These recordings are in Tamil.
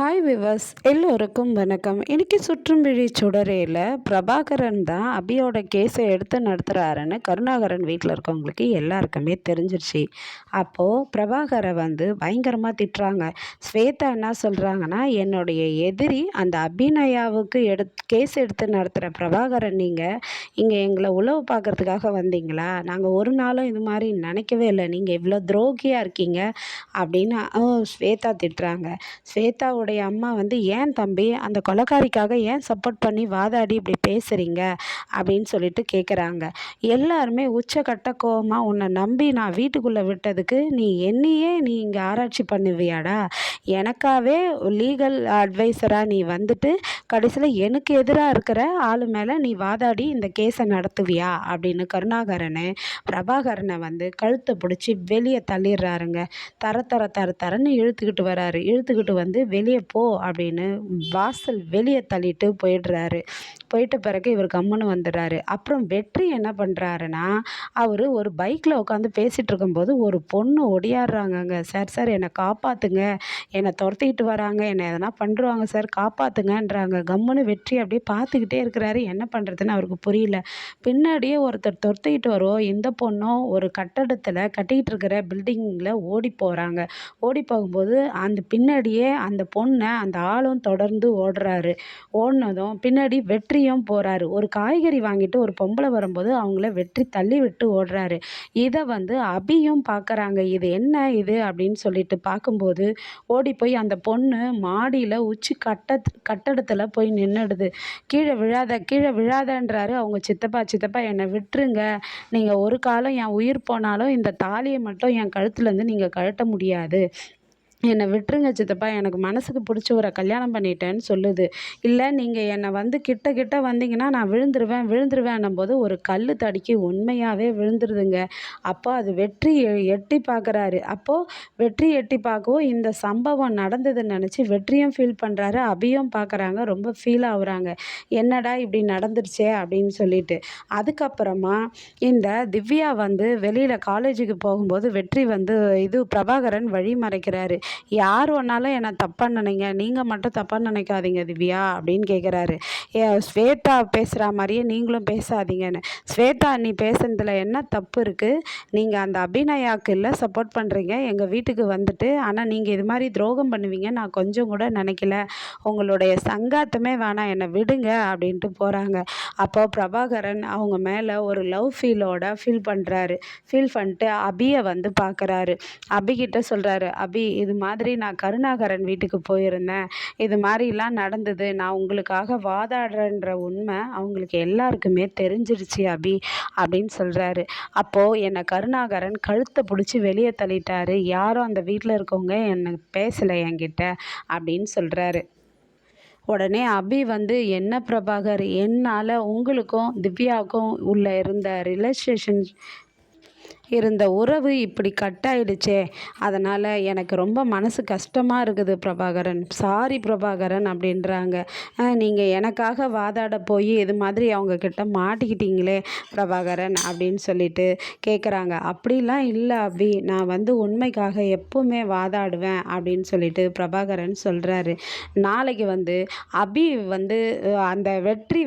ஹாய் விவஸ் எல்லோருக்கும் வணக்கம். இன்றைக்கி சுற்றும்பிழி சுடரேல பிரபாகரன் தான் அபியோட கேஸை எடுத்து நடத்துகிறாருன்னு கருணாகரன் வீட்டில் இருக்கவங்களுக்கு எல்லாருக்குமே தெரிஞ்சிருச்சு. அப்போது பிரபாகரை பயங்கரமாக திட்டுறாங்க. ஸ்வேதா என்ன சொல்கிறாங்கன்னா, என்னுடைய எதிரி அந்த அபிநயாவுக்கு கேஸ் எடுத்து நடத்துகிற பிரபாகரன், நீங்கள் இங்கே எங்களை உளவு பார்க்குறதுக்காக வந்தீங்களா? நாங்கள் ஒரு நாளும் இது மாதிரி நினைக்கவே இல்லை. நீங்கள் இவ்வளோ துரோகியாக இருக்கீங்க அப்படின்னு ஸ்வேதா திட்டுறாங்க. ஸ்வேதாவுடைய அம்மா ஏன் தம்பி அந்த கொலைக்காரிக்காக ஏன் சப்போர்ட் பண்ணி வாதாடி இப்படி பேசுகிறீங்க அப்படின்னு சொல்லிட்டு கேட்குறாங்க. எல்லாருமே உச்சக்கட்ட கோவமாக, உன்னை நம்பி நான் வீட்டுக்குள்ளே விட்டதுக்கு நீ இங்கே ஆராய்ச்சி பண்ணுவியாடா? எனக்காகவே லீகல் அட்வைசராக நீ கடைசியில் எனக்கு எதிராக இருக்கிற ஆளு மேலே நீ வாதாடி இந்த கேஸை நடத்துவியா அப்படின்னு கருணாகரனை பிரபாகரனை கழுத்தை பிடிச்சி வெளியே தள்ளிடுறாருங்க. தரன்னு இழுத்துக்கிட்டு வராரு. இழுத்துக்கிட்டு வெளியே போ அப்படின்னு வாசல் வெளியே தள்ளிட்டு போயிடுறாரு. போயிட்ட பிறகு இவர் கம்முன்னு வந்துடுறாரு. அப்புறம் வெற்றி என்ன பண்ணுறாருன்னா, அவர் ஒரு பைக்கில் உட்காந்து பேசிகிட்டு இருக்கும்போது ஒரு பொண்ணு ஒடியாடுறாங்கங்க. சார் என்னை காப்பாற்றுங்க, என்னை துரத்திக்கிட்டு வராங்க, என்னை எதனா பண்ணுறாங்க சார், காப்பாற்றுங்கன்றாங்க. கம்முன்னு வெற்றி அப்படியே பார்த்துக்கிட்டே இருக்கிறாரு. என்ன பண்ணுறதுன்னு அவருக்கு புரியல. பின்னாடியே ஒருத்தர் துரத்திக்கிட்டு வருவோம். இந்த பொண்ணும் ஒரு கட்டடத்தில் கட்டிக்கிட்டு இருக்கிற பில்டிங்கில் ஓடி போகிறாங்க. ஓடி போகும்போது அந்த பின்னாடியே அந்த பொண்ணை அந்த ஆளும் தொடர்ந்து ஓடுறாரு. ஓடினதும் பின்னாடி வெற்றியும் போகிறாரு. ஒரு காய்கறி வாங்கிட்டு ஒரு பொம்பளை வரும்போது அவங்கள வெற்றி தள்ளி விட்டு ஓடுறாரு. இதை அபியும் பார்க்குறாங்க. இது என்ன இது அப்படின்னு சொல்லிட்டு பார்க்கும்போது ஓடி போய் அந்த பொண்ணு மாடியில் உச்சி கட்டடத்தில் போய் நின்றுடுது. கீழே விழாதன்றாரு அவங்க சித்தப்பா என்னை விட்டுருங்க, நீங்கள் ஒரு காலம் என் உயிர் போனாலும் இந்த தாலியை மட்டும் என் கழுத்துலேருந்து நீங்கள் கழட்ட முடியாது, என்னை விட்டுருங்க சித்தப்பா, எனக்கு மனசுக்கு பிடிச்சவரை கல்யாணம் பண்ணிட்டேன்னு சொல்லுது. இல்லை நீங்கள் என்னை கிட்ட வந்தீங்கன்னா நான் விழுந்துருவேன்னும் போது ஒரு கல் தடிக்கி உண்மையாகவே விழுந்துருதுங்க. அப்போ அது வெற்றி எட்டி பார்க்குறாரு. அப்போது வெற்றி எட்டி பார்க்கவும் இந்த சம்பவம் நடந்ததுன்னு நினச்சி வெற்றியும் ஃபீல் பண்ணுறாரு, அபியும் பார்க்குறாங்க. ரொம்ப ஃபீல் ஆகுறாங்க, என்னடா இப்படி நடந்துருச்சே அப்படின்னு சொல்லிட்டு. அதுக்கப்புறமா இந்த திவ்யா வெளியில் காலேஜுக்கு போகும்போது வெற்றி பிரபாகரன் வழி மறைக்கிறாரு. யார் ஒன்றாலும் என்னை தப்பாக நினைங்க, நீங்கள் மட்டும் தப்பாக நினைக்காதீங்க திவ்யா அப்படின்னு கேட்குறாரு. ஸ்வேதா பேசுகிற மாதிரியே நீங்களும் பேசாதீங்கன்னு. ஸ்வேதா நீ பேசுனதில் என்ன தப்பு இருக்குது? நீங்கள் அந்த அபிநயாவுக்கு இல்லை சப்போர்ட் பண்ணுறீங்க, எங்கள் வீட்டுக்கு ஆனால் நீங்கள் இது மாதிரி துரோகம் பண்ணுவீங்க நான் கொஞ்சம் கூட நினைக்கல, உங்களுடைய சங்காத்தமே வேணாம், என்னை விடுங்க அப்படின்ட்டு போகிறாங்க. அப்போ பிரபாகரன் அவங்க மேலே ஒரு லவ் ஃபீல் பண்ணுறாரு. ஃபீல் பண்ணிட்டு அபியை பார்க்குறாரு. அபிகிட்ட சொல்கிறாரு, அபி இது மாதிரி நான் கருணாகரன் வீட்டுக்கு போயிருந்தேன், இது மாதிரிலாம் நடந்தது, நான் உங்களுக்காக வாதாடுறேன்ற உண்மை அவங்களுக்கு எல்லாருக்குமே தெரிஞ்சிருச்சு அபி அப்படின்னு சொல்கிறாரு. அப்போது என்னை கருணாகரன் கழுத்தை பிடிச்சி வெளியே தள்ளிட்டாரு, யாரும் அந்த வீட்டில் இருக்கவங்க என்னை பேசலை என்கிட்ட அப்படின்னு சொல்கிறாரு. உடனே அபி என்ன பிரபாகர், என்னால் உங்களுக்கும் திவ்யாவுக்கும் உள்ள இருந்த இருந்த உறவு இப்படி கட் ஆயிடுச்சே, அதனால் எனக்கு ரொம்ப மனசு கஷ்டமாக இருக்குது பிரபாகரன், சாரி பிரபாகரன் அப்படின்றாங்க. நீங்கள் எனக்காக வாதாட போய் இது மாதிரி அவங்கக்கிட்ட மாட்டிக்கிட்டீங்களே பிரபாகரன் அப்படின்னு சொல்லிட்டு கேட்குறாங்க. அப்படிலாம் இல்லை அபி, நான் உண்மைக்காக எப்பவுமே வாதாடுவேன் அப்படின்னு சொல்லிட்டு பிரபாகரன் சொல்கிறாரு. நாளைக்கு அபி அந்த வெற்றி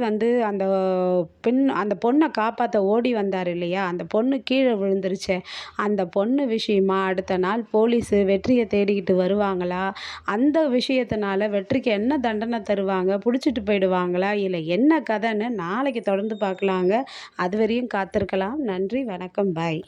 அந்த பொண்ணை காப்பாற்ற ஓடி வந்தார் இல்லையா, அந்த பொண்ணு கீழே விழுந்துருச்சு. அந்த பொண்ணு விஷயமா அடுத்த நாள் போலீஸு வெற்றியை தேடிக்கிட்டு வருவாங்களா, அந்த விஷயத்தினால வெற்றிக்கு என்ன தண்டனை தருவாங்க, பிடிச்சிட்டு போயிடுவாங்களா, இல்லை என்ன கதைன்னு நாளைக்கு தொடர்ந்து பார்க்கலாங்க. அது வரையும் காத்திருக்கலாம். நன்றி, வணக்கம், பாய்.